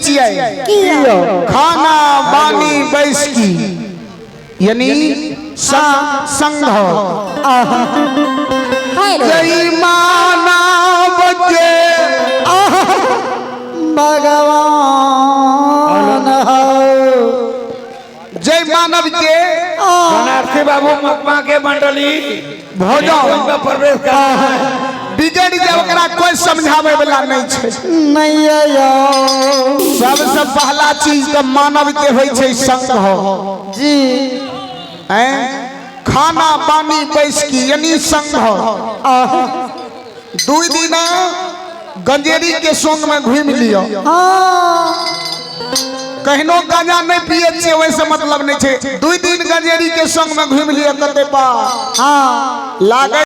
छियै खाना बानी बैस की यानी संग जय मानव के भगवान जय मानव के बनारसी बाबू मकमा के मंडली भोजन में प्रवेश कर बिगड़ जरा कोई समझावे वाला नहीं छे सबसे पहला चीज तो मानव के होय छे संग जी खाना पानी बैस की यानी संग दुई दिन गंजेरी के संग में घूम लियो कहनो गांजा नहीं पिए छे वैसे मतलब नहीं छे दुई दिन गंजेरी के संग में घूम लियो कते पा लागे